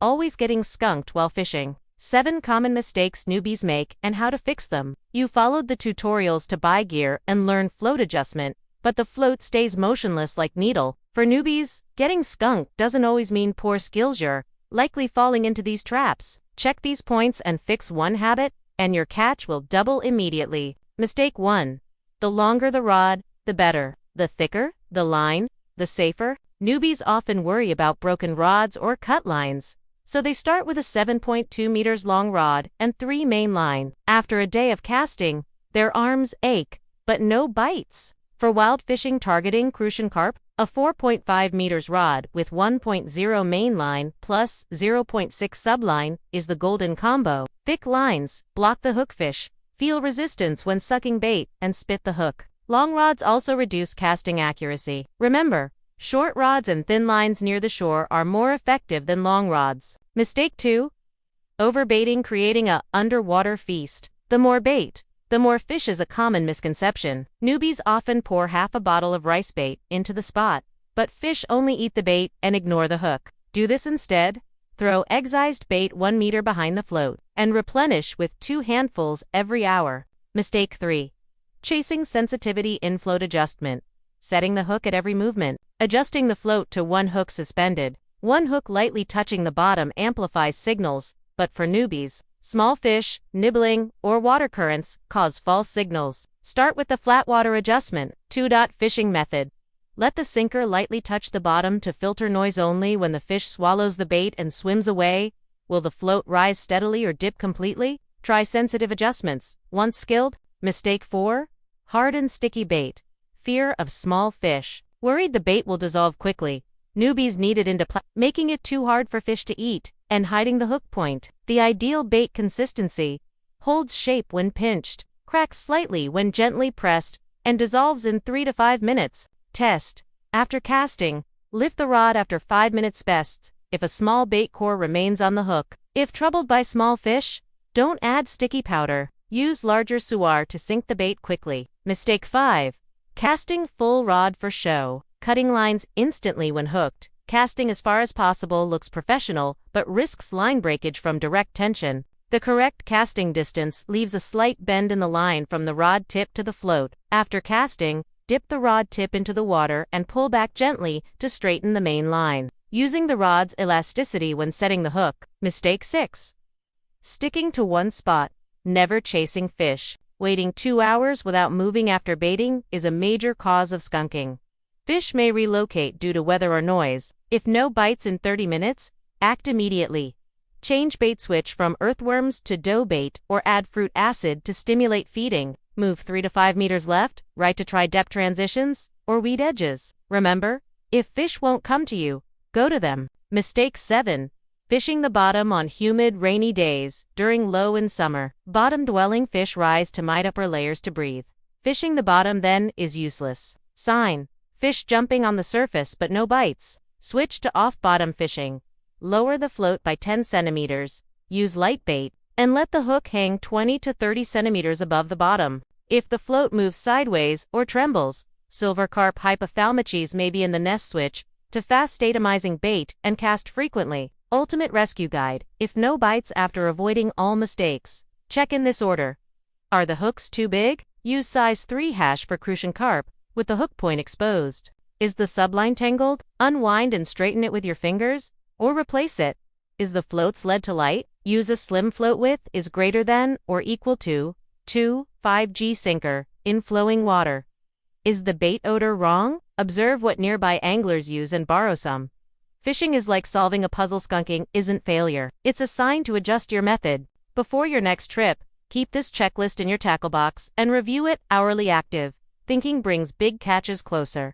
always getting skunked while fishing. 7 common mistakes newbies make and how to fix them. You followed the tutorials to buy gear and learn float adjustment, but the float stays motionless like needle. For newbies, getting skunked doesn't always mean poor skills. You're likely falling into these traps. Check these points and fix one habit, and your catch will double immediately. Mistake 1. The longer the rod, the better. The thicker the line, the safer. Newbies often worry about broken rods or cut lines, so they start with a 7.2 meters long rod and 3 main line. After a day of casting, their arms ache, but no bites. For wild fishing targeting crucian carp, a 4.5 meters rod with 1.0 main line plus 0.6 subline is the golden combo. Thick lines block the hookfish, feel resistance when sucking bait, and spit the hook. Long rods also reduce casting accuracy. Remember, short rods and thin lines near the shore are more effective than long rods. Mistake 2. Overbaiting, creating a underwater feast. The more bait, the more fish is a common misconception. Newbies often pour half a bottle of rice bait into the spot, but fish only eat the bait and ignore the hook. Do this instead. Throw excised bait 1 meter behind the float, and replenish with 2 handfuls every hour. Mistake 3. Chasing sensitivity in float adjustment. Setting the hook at every movement. Adjusting the float to one hook suspended. One hook lightly touching the bottom amplifies signals, but for newbies, small fish, nibbling, or water currents cause false signals. Start with the flat water adjustment. 2-dot fishing method. Let the sinker lightly touch the bottom to filter noise only. When the fish swallows the bait and swims away, will the float rise steadily or dip completely? Try sensitive adjustments. Once skilled. Mistake 4. Hard and sticky bait. Fear of small fish. Worried the bait will dissolve quickly, newbies knead it into making it too hard for fish to eat, and hiding the hook point. The ideal bait consistency holds shape when pinched, cracks slightly when gently pressed, and dissolves in 3 to 5 minutes. Test. After casting, lift the rod after 5 minutes best if a small bait core remains on the hook. If troubled by small fish, don't add sticky powder. Use larger suar to sink the bait quickly. Mistake 5. Casting full rod for show. Cutting lines instantly when hooked. Casting as far as possible looks professional, but risks line breakage from direct tension. The correct casting distance leaves a slight bend in the line from the rod tip to the float. After casting, dip the rod tip into the water and pull back gently to straighten the main line. Using the rod's elasticity when setting the hook. Mistake 6. Sticking to one spot. Never chasing fish. Waiting 2 hours without moving after baiting is a major cause of skunking. Fish may relocate due to weather or noise. If no bites in 30 minutes, act immediately. Change bait, switch from earthworms to dough bait, or add fruit acid to stimulate feeding. Move 3 to 5 meters left, right to try depth transitions, or weed edges. Remember, if fish won't come to you, go to them. Mistake 7. Fishing the bottom on humid, rainy days. During low in summer, bottom-dwelling fish rise to mid upper layers to breathe. Fishing the bottom then is useless. Sign. Fish jumping on the surface but no bites. Switch to off-bottom fishing. Lower the float by 10 centimeters. Use light bait, and let the hook hang 20 to 30 centimeters above the bottom. If the float moves sideways or trembles, silver carp hypophthalmiches may be in the nest. Switch to fast atomizing bait and cast frequently. Ultimate Rescue Guide. If no bites after avoiding all mistakes. Check in this order. Are the hooks too big? Use size 3 hash for crucian carp, with the hook point exposed. Is the subline tangled? Unwind and straighten it with your fingers, or replace it. Is the float's lead to light? Use a slim float width is greater than or equal to 2.5 sinker in flowing water. Is the bait odor wrong? Observe what nearby anglers use and borrow some. Fishing is like solving a puzzle. Skunking isn't failure. It's a sign to adjust your method. Before your next trip, keep this checklist in your tackle box and review it. Hourly active thinking brings big catches closer.